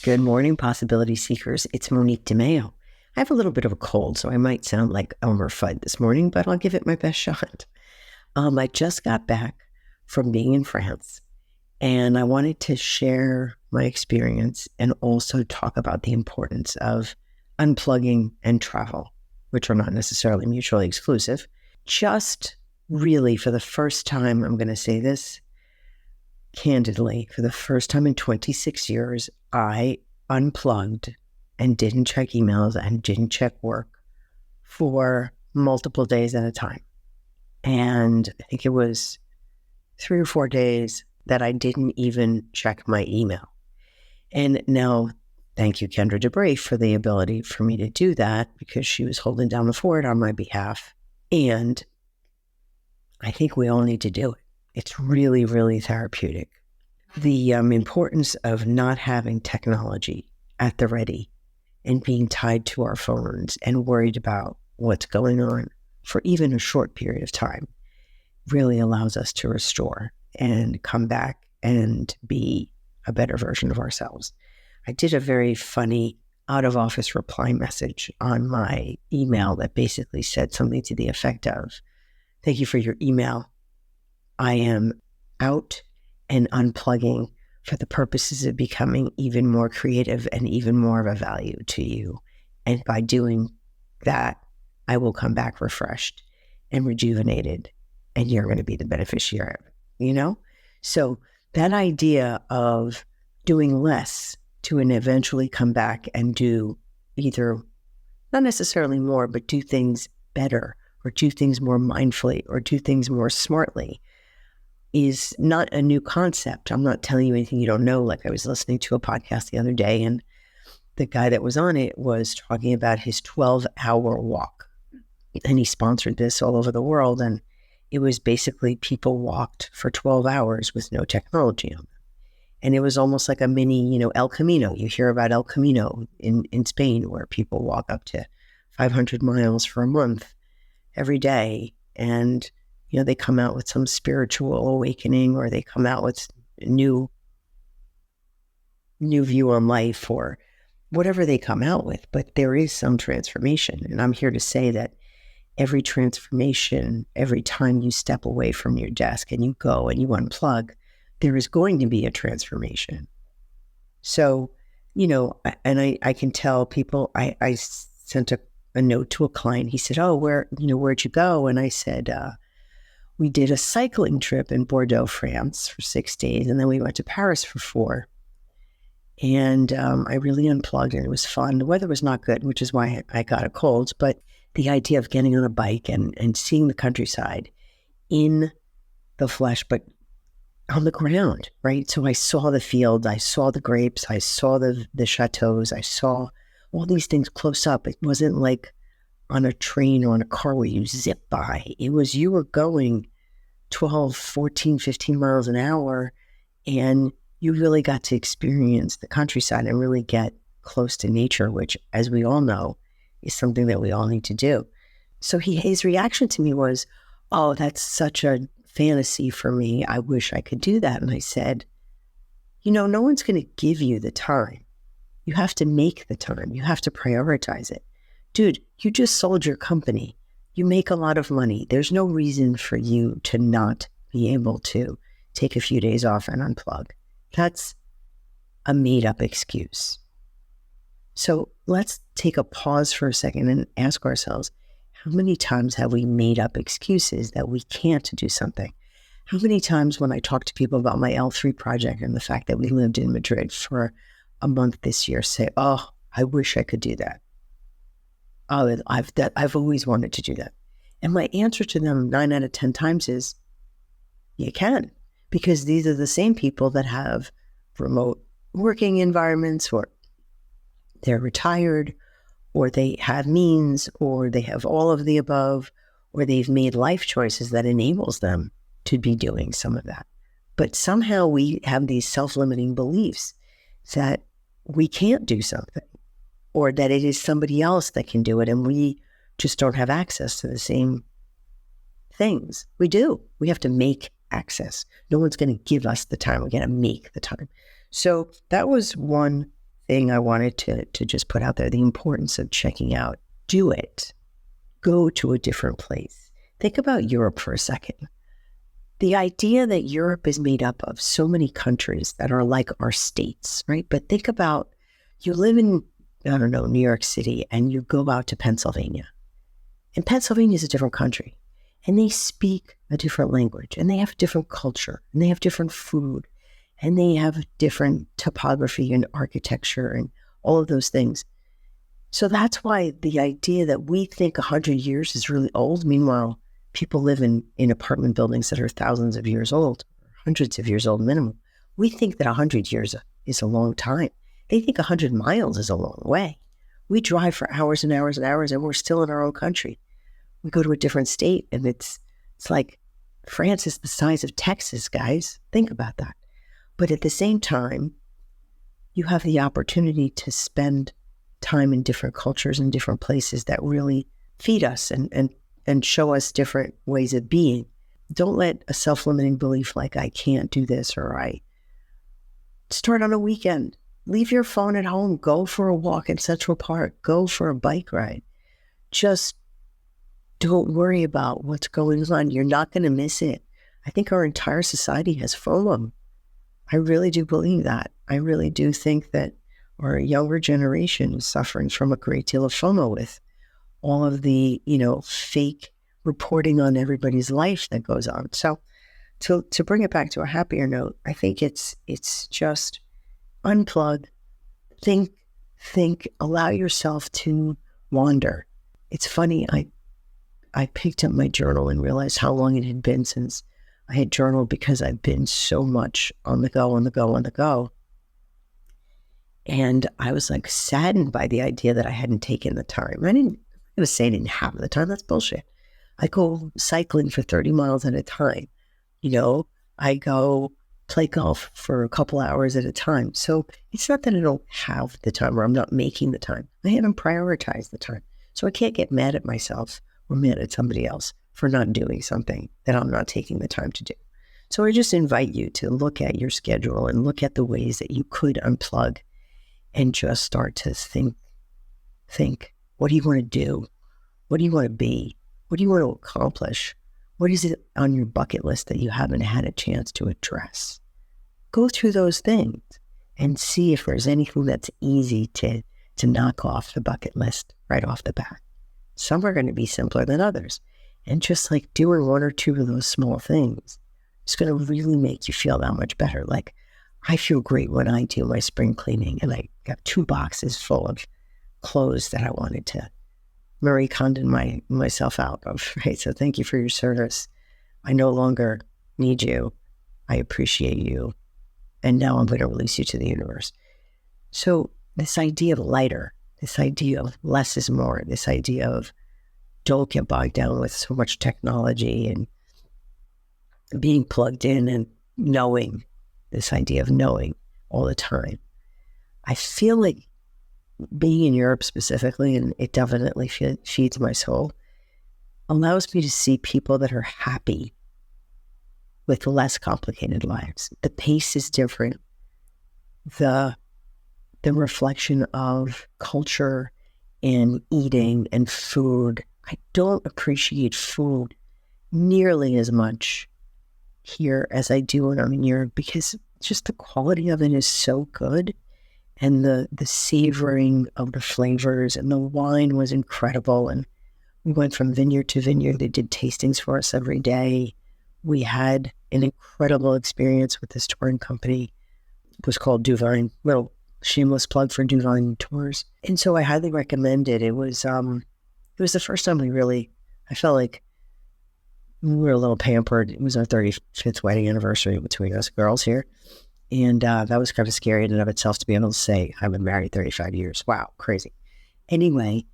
Good morning, Possibility Seekers. It's Monique de Maio. I have a little bit of a cold, so I might sound like Elmer Fudd this morning, but I'll give it my best shot. I just got back from being in France, and I wanted to share my experience and also talk about the importance of unplugging and travel, which are not necessarily mutually exclusive. Just really, for the first time, I'm going to say this candidly, for the first time in 26 years, I unplugged and didn't check emails and didn't check work for multiple days at a time. And I think it was 3 or 4 days that I didn't even check my email. And now, thank you, Kendra DeBray, for the ability for me to do that, because she was holding down the fort on my behalf. And I think we all need to do it. It's really, really therapeutic. The importance of not having technology at the ready and being tied to our phones and worried about what's going on for even a short period of time really allows us to restore and come back and be a better version of ourselves. I did a very funny out-of-office reply message on my email that basically said something to the effect of, "Thank you for your email. I am out and unplugging for the purposes of becoming even more creative and even more of a value to you. And by doing that, I will come back refreshed and rejuvenated, and you're going to be the beneficiary of it." So that idea of doing less to eventually come back and do either, not necessarily more, but do things better or do things more mindfully or do things more smartly is not a new concept. I'm not telling you anything you don't know. Like, I was listening to a podcast the other day, and the guy that was on it was talking about his 12-hour walk. And he sponsored this all over the world. And it was basically people walked for 12 hours with no technology on them. And it was almost like a mini, El Camino. You hear about El Camino in Spain, where people walk up to 500 miles for a month every day. And they come out with some spiritual awakening, or they come out with a new view on life, or whatever they come out with. But there is some transformation. And I'm here to say that every transformation, every time you step away from your desk and you go and you unplug, there is going to be a transformation. So, and I can tell people, I sent a note to a client. He said, "Oh, where'd you go?" And I said, we did a cycling trip in Bordeaux, France for 6 days. And then we went to Paris for 4. And I really unplugged, and it was fun. The weather was not good, which is why I got a cold. But the idea of getting on a bike and seeing the countryside in the flesh, but on the ground, right? So I saw the field, I saw the grapes, I saw the chateaus, I saw all these things close up. It wasn't like on a train or on a car where you zip by. It was, you were going 12, 14, 15 miles an hour, and you really got to experience the countryside and really get close to nature, which, as we all know, is something that we all need to do. So his reaction to me was, "Oh, that's such a fantasy for me. I wish I could do that." And I said, no one's going to give you the time. You have to make the time. You have to prioritize it. Dude, you just sold your company. You make a lot of money. There's no reason for you to not be able to take a few days off and unplug. That's a made-up excuse. So let's take a pause for a second and ask ourselves, how many times have we made up excuses that we can't do something? How many times when I talk to people about my L3 project and the fact that we lived in Madrid for a month this year, say, "Oh, I wish I could do that. Oh, I've always wanted to do that." And my answer to them 9 out of 10 times is, you can, because these are the same people that have remote working environments, or they're retired, or they have means, or they have all of the above, or they've made life choices that enables them to be doing some of that. But somehow we have these self-limiting beliefs that we can't do something, or that it is somebody else that can do it, and we just don't have access to the same things. We do. We have to make access. No one's going to give us the time. We're going to make the time. So that was one thing I wanted to just put out there, the importance of checking out. Do it. Go to a different place. Think about Europe for a second. The idea that Europe is made up of so many countries that are like our states, right? But think about, you live in, I don't know, New York City, and you go out to Pennsylvania. And Pennsylvania is a different country. And they speak a different language, and they have different culture, and they have different food, and they have different topography and architecture and all of those things. So that's why the idea that we think 100 years is really old, meanwhile, people live in apartment buildings that are thousands of years old, hundreds of years old minimum. We think that 100 years is a long time. They think 100 miles is a long way. We drive for hours and hours and hours, and we're still in our own country. We go to a different state, and it's like France is the size of Texas, guys. Think about that. But at the same time, you have the opportunity to spend time in different cultures and different places that really feed us and show us different ways of being. Don't let a self-limiting belief like I can't do this or I start on a weekend. Leave your phone at home. Go for a walk in Central Park. Go for a bike ride. Just don't worry about what's going on. You're not going to miss it. I think our entire society has FOMO. I really do believe that. I really do think that our younger generation is suffering from a great deal of FOMO with all of the, fake reporting on everybody's life that goes on. So to bring it back to a happier note, I think it's just unplug, think, allow yourself to wander. It's funny, I picked up my journal and realized how long it had been since I had journaled, because I've been so much on the go. And I was like saddened by the idea that I hadn't taken the time. I'm going to say I didn't have the time. That's bullshit. I go cycling for 30 miles at a time. I go play golf for a couple hours at a time. So it's not that I don't have the time or I'm not making the time. I haven't prioritized the time. So I can't get mad at myself or mad at somebody else for not doing something that I'm not taking the time to do. So I just invite you to look at your schedule and look at the ways that you could unplug and just start to think, what do you want to do? What do you want to be? What do you want to accomplish? What is it on your bucket list that you haven't had a chance to address? Go through those things and see if there's anything that's easy to knock off the bucket list right off the bat. Some are going to be simpler than others. And just like doing one or two of those small things, it's going to really make you feel that much better. Like, I feel great when I do my spring cleaning and I got 2 boxes full of clothes that I wanted to Marie Kondo myself out of, right? So thank you for your service. I no longer need you. I appreciate you. And now I'm going to release you to the universe. So this idea of lighter, this idea of less is more, this idea of don't get bogged down with so much technology and being plugged in and knowing, this idea of knowing all the time. I feel like being in Europe specifically, and it definitely feeds my soul, allows me to see people that are happy with less complicated lives. The pace is different. The reflection of culture and eating and food. I don't appreciate food nearly as much here as I do when I'm in Europe, because just the quality of it is so good. And the savoring of the flavors, and the wine was incredible. And we went from vineyard to vineyard. They did tastings for us every day. We had an incredible experience with this touring company. It was called Duvine. Little shameless plug for Duvine Tours. And so I highly recommend it. It was the first time I felt like we were a little pampered. It was our 35th wedding anniversary between us girls here. And that was kind of scary in and of itself to be able to say, I've been married 35 years. Wow, crazy. Anyway,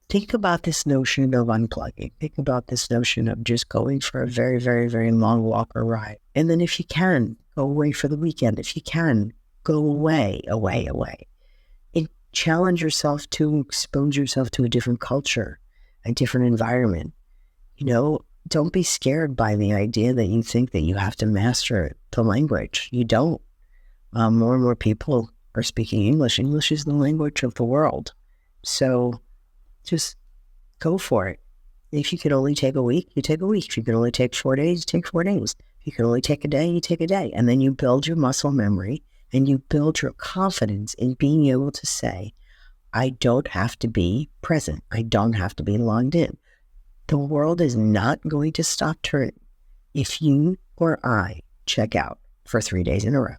think about this notion of unplugging. Think about this notion of just going for a very, very, very long walk or ride. And then if you can, go away for the weekend. If you can, go away. And challenge yourself to expose yourself to a different culture, a different environment. Don't be scared by the idea that you think that you have to master the language. You don't. More and more people are speaking English. English is the language of the world. So just go for it. If you can only take a week, you take a week. If you can only take 4 days, you take 4 days. If you can only take a day, you take a day. And then you build your muscle memory and you build your confidence in being able to say, I don't have to be present. I don't have to be logged in. The world is not going to stop turning if you or I check out for 3 days in a row.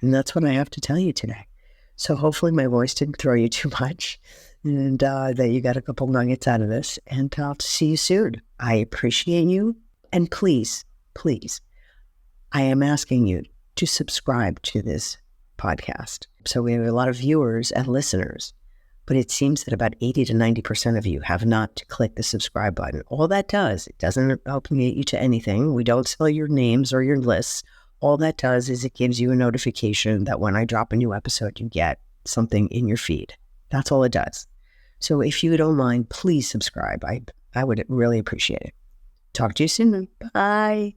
And that's what I have to tell you today. So hopefully my voice didn't throw you too much and that you got a couple nuggets out of this. And I'll see you soon. I appreciate you. And please, please, I am asking you to subscribe to this podcast. So we have a lot of viewers and listeners, but it seems that about 80 to 90% of you have not clicked the subscribe button. All that does, it doesn't obligate you to anything. We don't sell your names or your lists. All that does is it gives you a notification that when I drop a new episode, you get something in your feed. That's all it does. So if you don't mind, please subscribe. I would really appreciate it. Talk to you soon. Bye.